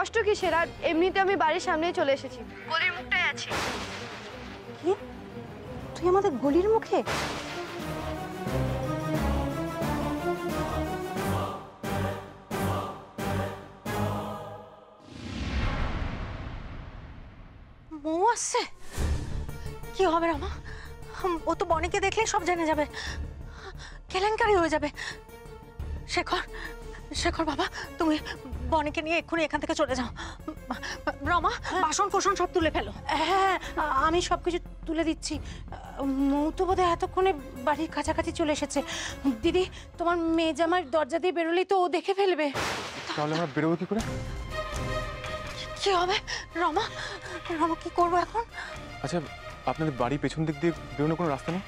কষ্ট কিসের? আর এমনিতে আমি বাড়ির সামনেই চলে এসেছি, গলির মুখটাই আছি। কি তুই আমাদের গলির মুখে? মৌ আসছে? কি হবে রামা? ও তো বনিকে দেখলে সব জেনে যাবে, কেলেঙ্কারি হয়ে যাবে। শেখর, শেখর বাবা, তুমি বনিকে নিয়ে এক্ষুনি এখান থেকে চলে যাও। রমা, বাসন কোসন সব তুলে ফেলো। হ্যাঁ, আমি সবকিছু তুলে দিচ্ছি। মৌ তো বোধহয় এতক্ষণে বাড়ির কাছাকাছি চলে এসেছে। দিদি, তোমার মেয়ে জামাই দরজা দিয়ে বেরোলেই তো ও দেখে ফেলবে। তাহলে আমরা বেরোবো কি করে? কি হবে রমা? রমা কি করবো এখন? আচ্ছা, আপনাদের বাড়ি পেছন দিক দিয়ে বেরোনোর কোনো রাস্তা নেই?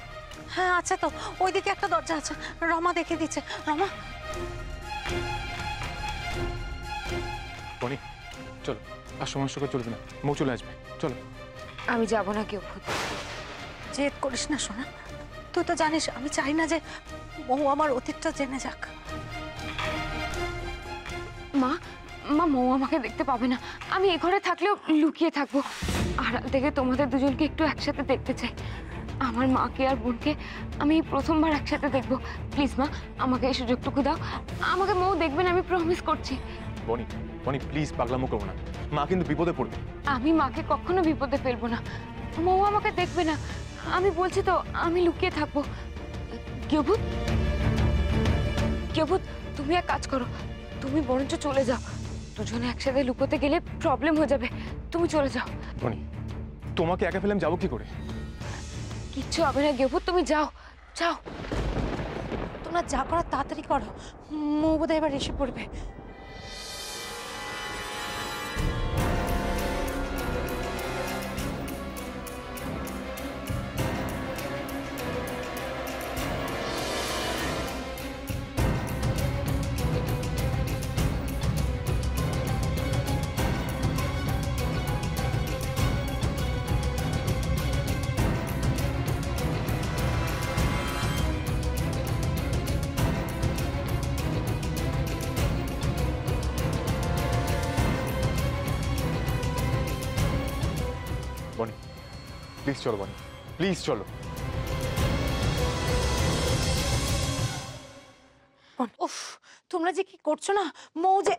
হ্যাঁ আছে তো, ওইদিকে একটা দরজা আছে, রমা দেখে দিচ্ছে। রমা, বনি চলো, আর সময় করে চলবে না, মৌ চলে আসবে, চলো। আমি যাব না কেউ। জেদ করিস না সোনা, তুই তো জানিস আমি চাই না যে মৌ আমার অতীতটা জেনে যাক। মা, মা মৌ আমাকে দেখতে পাবে না। আমি এ ঘরে থাকলেও লুকিয়ে থাকবো। আড়াল থেকে তোমাদের দুজনকে একটু একসাথে দেখতে চাই। আমার মাকে আর বোনকে আমি প্রথমবার একসাথে দেখবো। প্লিজ মা, আমাকে এই সুযোগটুকু দাও। আমাকে মৌ দেখবে না, আমি প্রমিস করছি। বনি, বনি প্লিজ পাগলামো করো না, মা কিন্তু বিপদে পড়বে। আমি মাকে কখনো বিপদে ফেলবো না। মৌ আমাকে দেখবে না, আমি বলছি তো, আমি লুকিয়ে থাকবো। কেউভূত, কেউভূত, তুমি এক কাজ করো, তুমি বরঞ্চ চলে যাও। দুজনে একসাথে লুকোতে গেলে প্রবলেম হয়ে যাবে। তুমি চলে যাও। বনি, তোমাকে একা ফেলে আমি যাবো কি করে? কিচ্ছু হবে না কেউভূত, তুমি যাও, যাও। তোমরা যা করার তাড়াতাড়ি করো, মৌ বোধহয় এবার এসে পড়বে। বনি প্লিজ চলো, বনি প্লিজ চলো। উফ, তোমরা যে কি করছো না? মৌ যে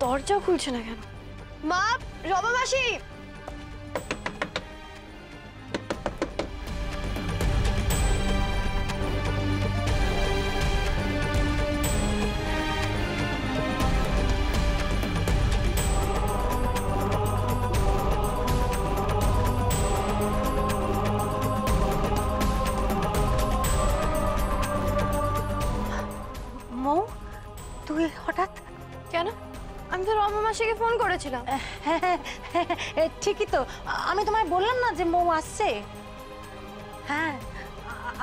দরজাও খুলছে না কেন? মা, রমা মাসি। মৌ, তুই হঠাৎ? কেন? আমি তো রমা মাসিকে ফোন করেছিলাম। হ্যাঁ, ঠিকই তো, আমি তোমায় বললাম না যে মৌ আসছে। হ্যাঁ,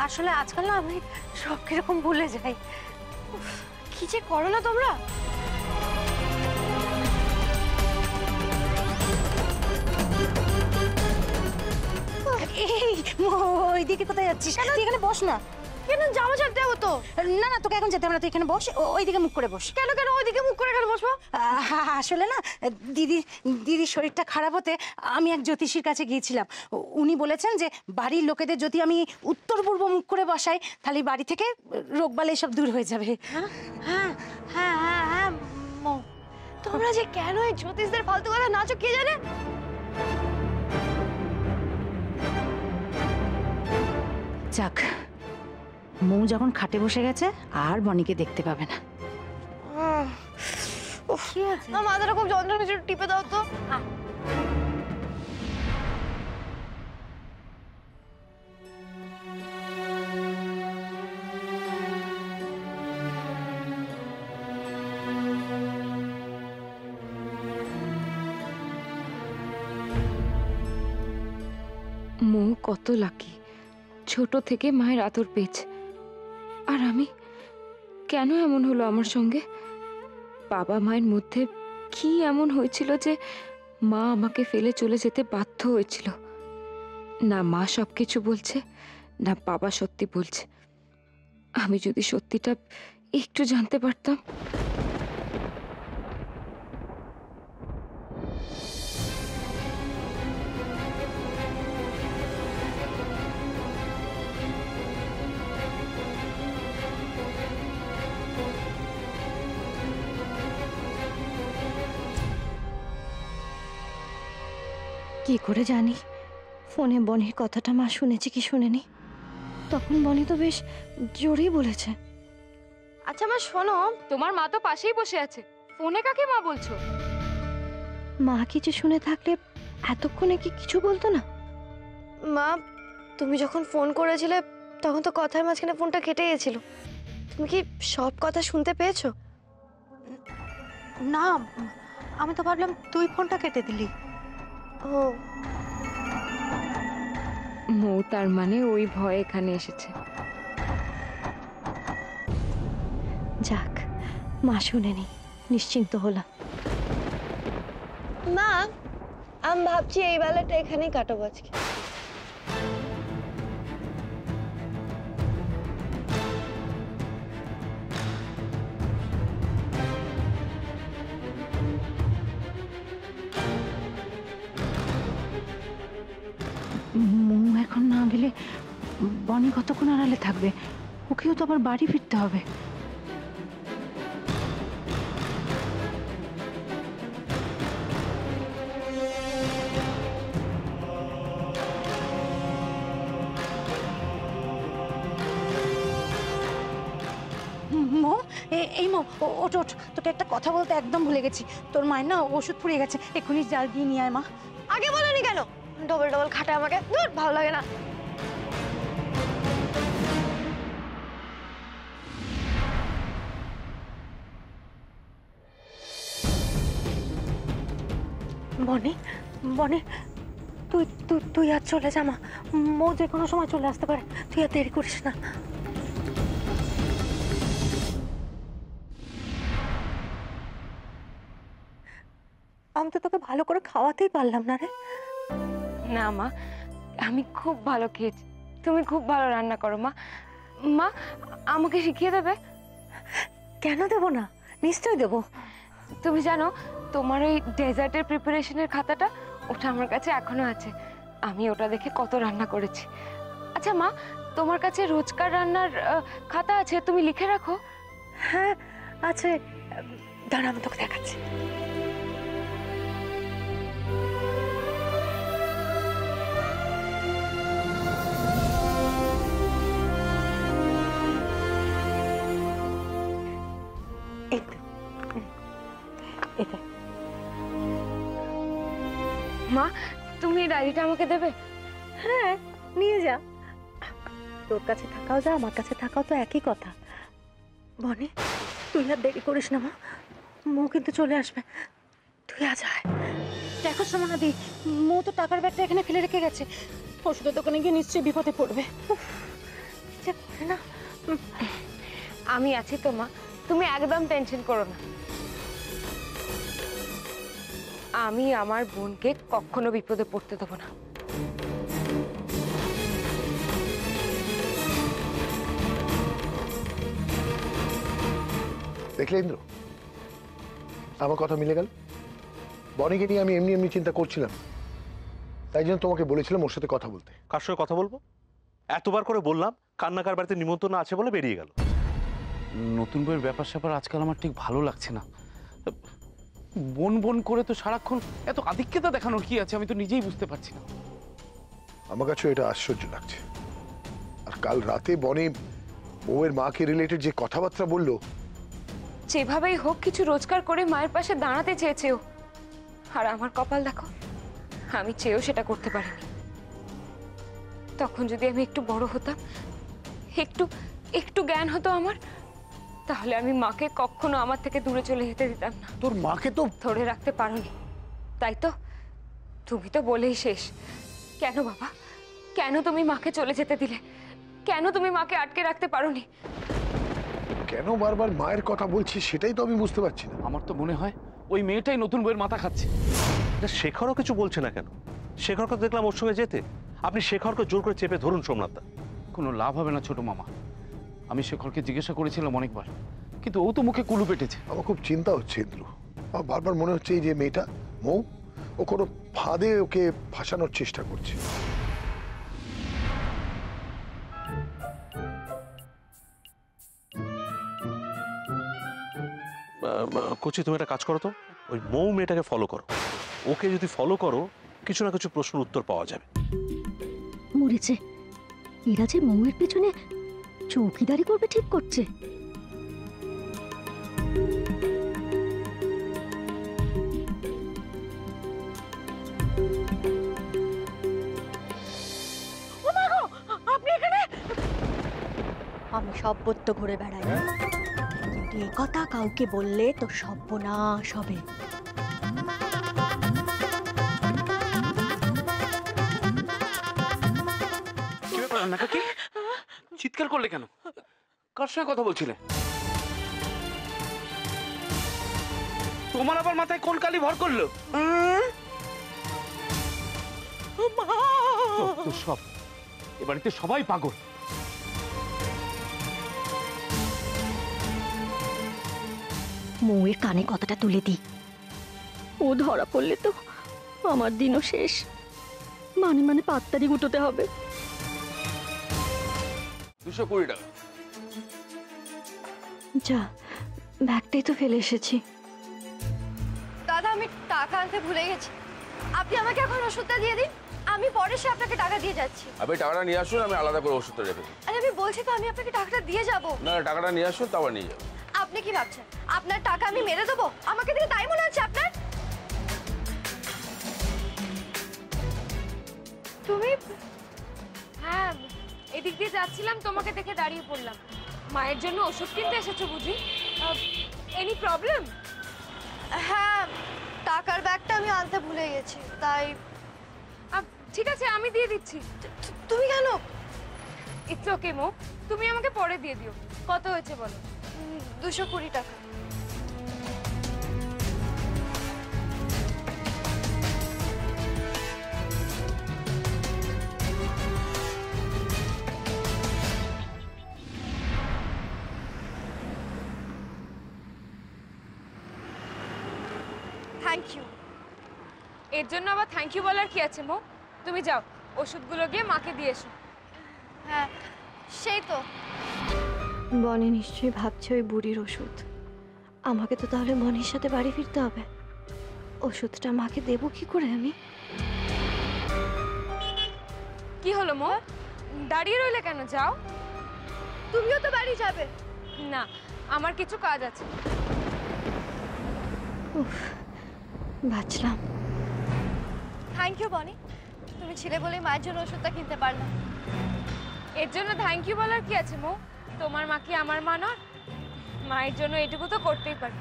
আসলে আজকাল না আমি সব কিরকম ভুলে যাই। কি যে করো না তোমরা। এই ওইদিকে কোথায় যাচ্ছিস? তুই এখানে বস না। কেন? জামা ছাড়তে হবে তো। না না, তোকে এখন যেতে হবে না, তুই এখানে বস, ওইদিকে মুখ করে বস। কেন কেন ওইদিকে মুখ করে কেন বসবো? আসলে না, দিদির শরীরটা খারাপ হতে আমি এক জ্যোতিষীর কাছে গিয়েছিলাম। উনি বলেছেন যে বাড়ির লোকেদের যদি আমি উত্তর পূর্ব মুখ করে বসাই, তাহলে বাড়ি থেকে রোগবালাই সব দূর হয়ে যাবে। হ্যাঁ হ্যাঁ হ্যাঁ হ্যাঁ হ্যাঁ। তোমরা যে কেন এই জ্যোতিষদের ফালতু কথা নাচো কে জানে। যাক, মৌ যখন খাটে বসে গেছে আর বনিকে দেখতে পাবে না। মাথাটা খুব যন্ত্রণা, কিছু টিপে দাও তো। মৌ কত লাকি, ছোট থেকে মায়ের আদর পেয়েছে। আর আমি কেন এমন হলো আমার সঙ্গে? বাবা মায়ের মধ্যে কি এমন হয়েছিল যে মা আমাকে ফেলে চলে যেতে বাধ্য হয়েছিল? না মা সবকিছু বলছে, না বাবা সত্যি বলছে। আমি যদি সত্যিটা একটু জানতে পারতাম। কি করে জানি ফোনে বনির কথাটা মা শুনেছে কি শুনেনি? তখন বনি তো বেশ জোরেই বলেছে। আচ্ছা মা শোনো, তোমার মা তো পাশেই বসে আছে, ফোনে কাকে মা বলছো? মা কিছু শুনে থাকলে এতক্ষণে কি কিছু বলতো না? মা, তুমি যখন ফোন করেছিলে তখন তো কথার মাঝখানে ফোনটা কেটে গেছিল। তুমি কি সব কথা শুনতে পেয়েছো? না, আমি তো ভাবলাম তুই ফোনটা কেটে দিলি। ও, মৌ তার মানে ওই ভয় এখানে এসেছে। যাক, মা শুনেনি, নিশ্চিন্ত হলাম। মা, আমি ভাবছি এই বেলাটা এখানেই কাটাবো আজকে। মৌ এখন না গেলে বনি কতক্ষণ আড়ালে থাকবে? ওকেও তো আবার বাড়ি ফিরতে হবে। মো, এই মো, ওঠ ওঠ, তোকে একটা কথা বলতে একদম ভুলে গেছি। তোর মায়ের না ওষুধ ফুরিয়ে গেছে, এক্ষুনি জাল গিয়ে নিয়ে আয় মা। আগে বলোনি কেন? ডবল ডবল খাটায় আমাকে, দূর, ভালো লাগে না। বনি, বনি, তুই তুই তুই আর চলে যা মা। মৌ যে কোনো সময় চলে আসতে পারে, তুই আর দেরি করিস না। আমি তো তোকে ভালো করে খাওয়াতেই পারলাম না রে। না মা, আমি খুব ভালো খেয়েছি, তুমি খুব ভালো রান্না করো মা। মা, আমাকে শিখিয়ে দেবে? কেন দেবো না, নিশ্চয়ই দেবো। তুমি জানো, তোমার ওই ডেজার্টের প্রিপারেশনের খাতাটা, ওটা আমার কাছে এখনো আছে। আমি ওটা দেখে কত রান্না করেছি। আচ্ছা মা, তোমার কাছে রোজকার রান্নার খাতা আছে, তুমি লিখে রাখো? হ্যাঁ আছে, দাঁড়া আমি তোকে দেখাচ্ছি। এই তো, এটা মা, তুমি এই ডায়েরিটা আমাকে দেবে? হ্যাঁ নিয়ে যা, তোর কাছে থাকাও যা আমার কাছে থাকাও তো একই কথা। বনি, তুই আর দেরি করিস না মা, মৌ কিন্তু চলে আসবে, তুই আজ আয়। দেখো সামনা দি, মৌ তো টাকার ব্যাগটা এখানে ফেলে রেখে গেছে, ওষুধের দোকানে গিয়ে নিশ্চয়ই বিপদে পড়বে। উফ, কি যে করে না। আমি আছি তো মা, তুমি একদম টেনশন করো না। আমি আমার বোনকে কখনো বিপদে পড়তে দেবো না। দেখলে ইন্দ্র, আমার কথা মিলে গেল। বনিকে নিয়ে আমি এমনি এমনি চিন্তা করছিলাম, তাই জন্য তোমাকে বলেছিলাম ওর সাথে কথা বলতে। কার সঙ্গে কথা বলবো? এতবার করে বললাম, কান্নাকার বাড়িতে নিমন্ত্রণ আছে বলে বেরিয়ে গেল। নতুন বইয়ের ব্যাপার স্যাপার আজকাল আমার ঠিক ভালো লাগছে না। বোন বোন করে তো সারাক্ষণ এত আধিক্যতা দেখানোর কি আছে, আমি তো নিজেই বুঝতে পারছি না। আমার কাছে এটা আশ্চর্য লাগছে। আর কাল রাতে বনি বউয়ের মাকে রিলেটেড যে কথাবার্তা বললো, যেভাবেই হোক কিছু রোজগার করে মায়ের পাশে দাঁড়াতে চেয়েছে ও, আর আমার কপাল দেখো, আমি চেয়েও সেটা করতে পারিনি। তখন যদি আমি একটু বড় হতাম, একটু একটু জ্ঞান হতো আমার, তাহলে আমি মাকে কখনো আমার থেকে দূরে চলে যেতে দিতাম না। তোর মাকে তো ধরে রাখতে পারোনি, তাই তো? তুমি তো বলেই শেষ। কেন বাবা, কেন তুমি মাকে চলে যেতে দিলে? কেন তুমি মাকে আটকে রাখতে পারোনি? কেন বারবার মায়ের কথা বলছি সেটাই তো আমি বুঝতে পারছি না। আমার তো মনে হয় ওই মেয়েটাই নতুন বইয়ের মাথা খাচ্ছে। এটা শেখরও কিছু বলছে না কেন? শেখরকে তো দেখলাম ওর সঙ্গে যেতে। আপনি শেখরকে জোর করে চেপে ধরুন সোমনাথ দা। কোনো লাভ হবে না ছোট মামা। আমি শেখরকে জিজ্ঞাসা করেছিলাম অনেকবার, কিন্তু ও তো মুখে কুলু পেটেছে। আমার খুব চিন্তা হচ্ছে ইন্দ্র। আমার বারবার মনে হচ্ছে এই যে মেয়েটা মৌ, ও কোনো ফাঁদে ওকে ফাঁসানোর চেষ্টা করছে। কোচি, তুমি একটা কাজ করো তো, ওই মৌ মেয়েটাকে ফলো করো। ওকে যদি ফলো করো, কিছু না কিছু প্রশ্নের উত্তর পাওয়া যাবে। মরেছে, এরা যে মৌয়ের পেছনে চৌকিদারি করবে ঠিক করছে। আপনি এখানে? আমি সর্বত্র ঘুরে বেড়াই, কিন্তু এই কথা কাউকে বললে তো সর্বনাশ হবে। কি ব্যাপার রান্নাটা কি? চিৎকার করলে কেন? কার সঙ্গে কথা বলছিলে? তোমার আবার মাথায় কোন কালি ভর করলো? তো সব এ বাড়িতে সবাই পাগল। মৌয়ের কানে কথাটা তুলে দিই, ও ধরা পড়লে তো আমার দিনও শেষ। মানে মানে পাত্তারি গুটোতে হবে। 220 টাকা। যা, ব্যাগটাই তো ফেলে এসেছি। দাদা, আমি টাকা আনতে ভুলে গেছি। আপনি আমাকে এখন ওষুধটা দিয়ে দিন, আমি পরে সে আপনাকে টাকা দিয়ে যাচ্ছি। আপনি টাকাটা নিয়ে আসুন, আমি আলাদা করে ওষুধটা রেখে দিই। আরে আমি বলছি তো আমি আপনাকে টাকাটা দিয়ে যাব। না, টাকাটা নিয়ে আসুন, তারপর নিয়ে যাবো। আপনি কি ভাবছেন আপনার টাকা আমি মেরে দেবো? আমাকে দেখে তাই মনে হচ্ছে আপনার? তুমি? হ্যাঁ, এদিক দিয়ে যাচ্ছিলাম, তোমাকে দেখে দাঁড়িয়ে পড়লাম। মায়ের জন্য ওষুধ কিনতে এসেছো বুঝি? Any problem? হ্যাঁ, টাকার ব্যাগটা আমি আনতে ভুলে গেছি, তাই। ঠিক আছে, আমি দিয়ে দিচ্ছি। তুমি কেন? ইটস ওকে মো, তুমি আমাকে পরে দিয়ে দিও। কত হয়েছে বলো? 220 টাকা। Thank you. এর জন্য আবার থ্যাংক ইউ বলার কি আছে মো? তুমি যাও, ওষুধগুলো গিয়ে মাকে দিয়ে এসো। হ্যাঁ, সেই তো। বনি নিশ্চয়ই ভাবছে ওই বুড়ির ওষুধ। আমাকে তো তাহলে বনির সাথে বাড়ি ফিরতে হবে। ওষুধটা মাকে দেবো কি করে আমি? কি হলো মো? দাঁড়িয়ে রইলে কেন? যাও। তুমিও তো বাড়ি যাবে। না, আমার কিছু কাজ আছে। উফ, বাঁচলাম। থ্যাংক ইউ বনি, তুমি ছিলে বলে মায়ের জন্য ওষুধটা কিনতে পারলাম। এর জন্য থ্যাংক ইউ বলার কি আছে মো? তোমার মা কি আমার মা নয়? মায়ের জন্য এটুকু তো করতেই পারি।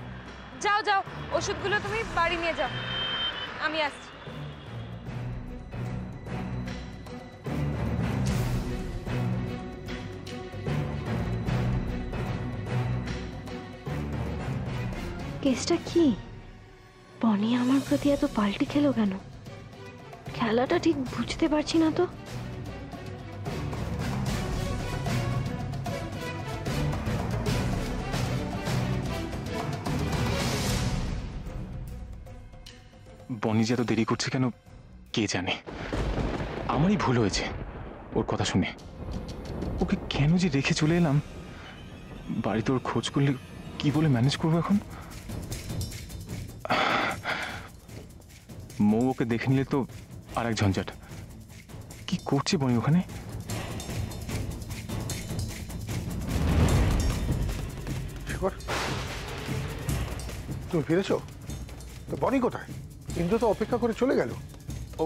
যাও যাও, ওষুধগুলো তুমি বাড়ি নিয়ে যাও, আমি আসছি। কেসটা কি? বনি আমার প্রতি এত পাল্টি খেলো কেন? খেলাটা ঠিক বুঝতে পারছি না তো। বনি যে এত দেরি করছে কেন কে জানে। আমারই ভুল হয়েছে ওর কথা শুনে। ওকে কেন যে রেখে চলে এলাম। বাড়িতে ওর খোঁজ করলে কি বলে ম্যানেজ করবো এখন? মৌ ওকে দেখে নিলে তো আর এক ঝঞ্ঝাট। কি করছে বনি ওখানে? শেখর, তুমি ফিরেছো? তো বনি কোথায়? ইন্দ্র তো অপেক্ষা করে চলে গেল। ও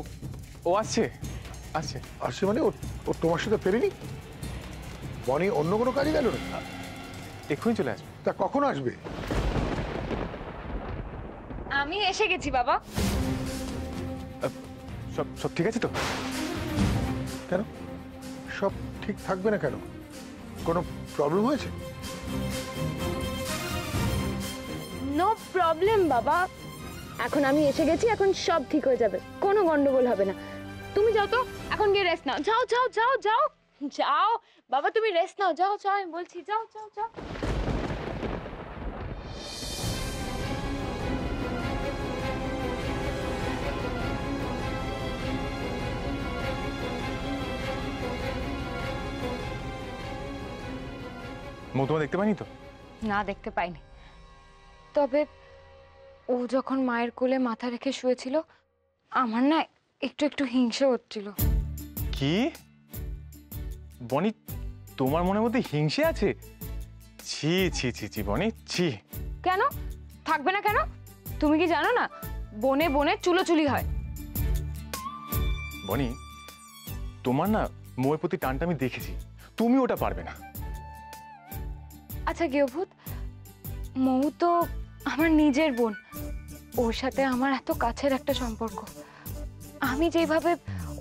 ও আসছে আসছে আসছে মানে ও তোমার সাথে ফেরেনি? বনি অন্য কোনো কাজে গেল না? এক্ষুনি চলে আসবে। তা কখন আসবে? আমি এসে গেছি বাবা। সব সব ঠিক আছে তো? কেন সব ঠিক থাকবে না কেন? কোনো প্রবলেম হয়েছে? নো প্রবলেম বাবা, এখন আমি এসে গেছি, এখন সব ঠিক হয়ে যাবে, কোনো গন্ডগোল হবে না। তুমি যাও তো, এখন গিয়ে রেস্ট নাও, যাও যাও যাও যাও যাও বাবা, তুমি রেস্ট নাও, যাও যাও, আমি বলছি যাও যাও যাও। মৌ তোমার দেখতে পাইনি তো? না, দেখতে পাইনি, তবে ও যখন মায়ের কোলে মাথা রেখে শুয়েছিল আমার না একটু একটু হিংসে হচ্ছিল। কি বনি, তোমার মনের মধ্যে হিংসে আছে? ছি ছি ছি ছি বনি, ছি। কেন থাকবে না কেন? তুমি কি জানো না বনে বনে চুলোচুলি হয়? বনি, তোমার না মৌয়ের প্রতি টানটা আমি দেখেছি, তুমি ওটা পারবে না। আচ্ছা গৃহভূত, মৌ তো আমার নিজের বোন, ওর সাথে আমার এত কাছের একটা সম্পর্ক। আমি যেভাবে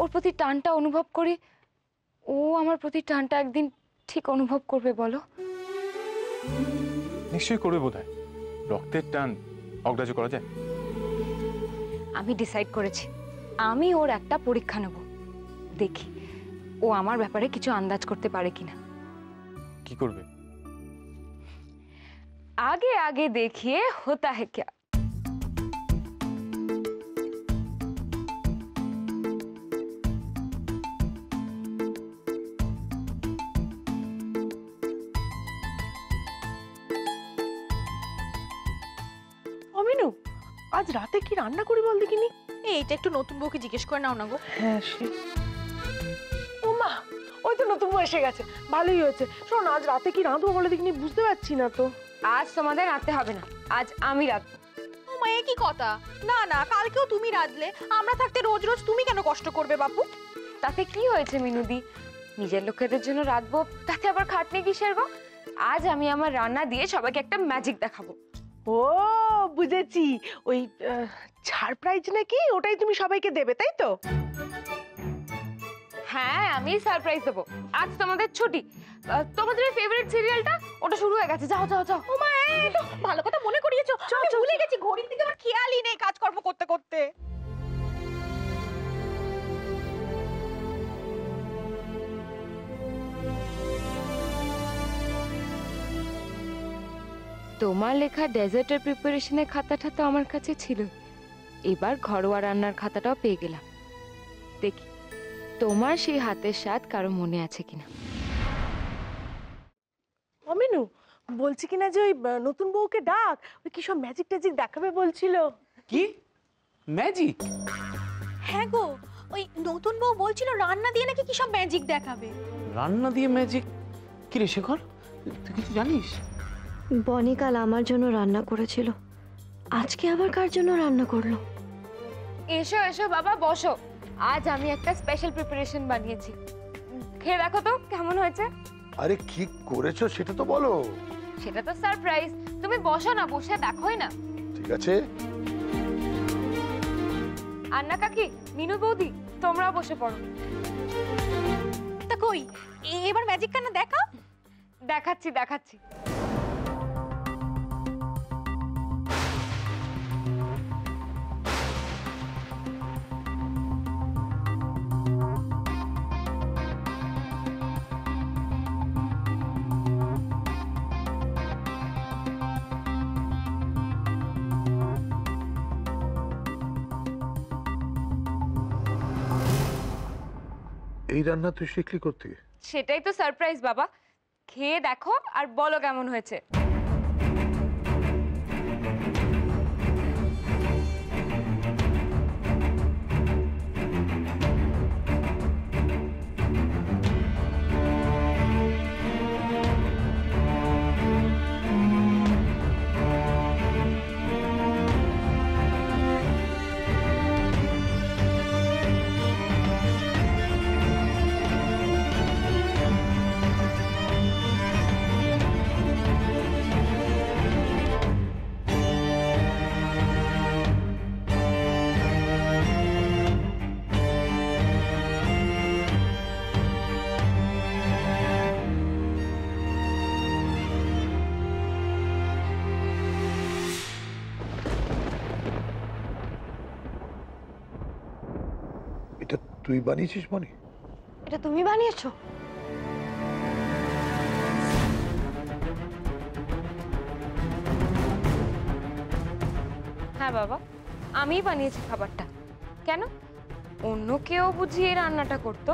ওর প্রতি টানটা অনুভব করি, ও আমার প্রতি টানটা একদিন ঠিক অনুভব করবে বলো? নিশ্চয়ই করবে বোধহয়, রক্তের টান অগ্রাহ্য করা যায়? আমি ডিসাইড করেছি, আমি ওর একটা পরীক্ষা নেব, দেখি ও আমার ব্যাপারে কিছু আন্দাজ করতে পারে কিনা। কি করবে? आगे आगे देखिए होता है क्या। অমিনু, আজ রাতে কি রান্না করি বল দেখিনি? এইটা একটু নতুন বউকে জিজ্ঞেস করে নাও না গো। হ্যাঁ সে ও মা, ওই তো নতুন বউ এসে গেছে, ভালোই হয়েছে। শোন, আজ রাতে কি রাঁধবো বলে দেখিনি, বুঝতে পারছি না তো। আজ তোমাদের রাঁধতে হবে না, আজ আমি রাঁধবো। ও মা, এ কি কথা? না না, কালকেও তুমি রাঁধলে, আমরা থাকতে রোজ রোজ তুমি কেন কষ্ট করবে বাপু? তাতে কি হয়েছে মিনুদি, নিজের লোকেদের জন্য রাঁধবো, তাতে আবার খাটনি কিসের গো? আজ আমি আমার রান্না দিয়ে সবাইকে একটা ম্যাজিক দেখাবো। ও বুঝেছি, ওই ছাড় প্রাইজ নাকি, ওটাই তুমি সবাইকে দেবে তাই তো? হ্যাঁ, আমি সারপ্রাইজ দেবো। আজ তোমাদের ছুটি, তোমাদের ফেভারিট সিরিয়ালটা ওটা শুরু হয়ে গেছে, যাও যাও যাও। ও মা, এই তো ভালো কথা মনে করিয়েছো, আমি ভুলে গেছি, ঘড়ির দিকে আমার খেয়ালই নেই কাজকর্ম করতে করতে। তোমার লেখা ডেজার্টের প্রিপারেশনের খাতাটা তো আমার কাছে ছিল, এবার ঘরোয়া রান্নার খাতাটাও পেয়ে গেলাম। দেখি তোমার সেই হাতের স্বাদ কারো মনে আছে কিনা। অমিনু, বলছি কিনা যে ওই নতুন বউকে ডাক, ওই কি সব ম্যাজিক ট্যাজিক দেখাবে বলছিল। কি ম্যাজিক? হ্যাঁ গো, ওই নতুন বউ বলছিল রান্না দিয়ে নাকি কি সব ম্যাজিক দেখাবে। রান্না দিয়ে ম্যাজিক? কি রে শেখর, তুই কিছু জানিস? বনি কাল আমার জন্য রান্না করেছিল, আজকে আবার কার জন্য রান্না করলো? এসো এসো বাবা, বসো। আজ আমি একটা স্পেশাল প্রিপারেশন বানিয়েছি, খেয়ে দেখো তো কেমন হয়েছে। আরে কি করেছো সেটা তো বলো। সেটা তো সারপ্রাইজ, তুমি বসো না, বসে দেখোই না। ঠিক আছে। আন্না কাকি, মিনু বৌদি, তোমরাও বসে পড়ো। তা কই, এবার ম্যাজিক কানা দেখাও। দেখাচ্ছি দেখাচ্ছি। এই রান্না তুই শিখলি করতে? সেটাই তো সারপ্রাইজ বাবা, খেয়ে দেখো আর বলো কেমন হয়েছে। তুই বানিয়েছিস বনি? এটা তুমি বানিয়েছো? হ্যাঁ বাবা, আমিই বানিয়েছি খাবারটা। কেন, অন্য কেউ বুঝিয়ে রান্নাটা করতো?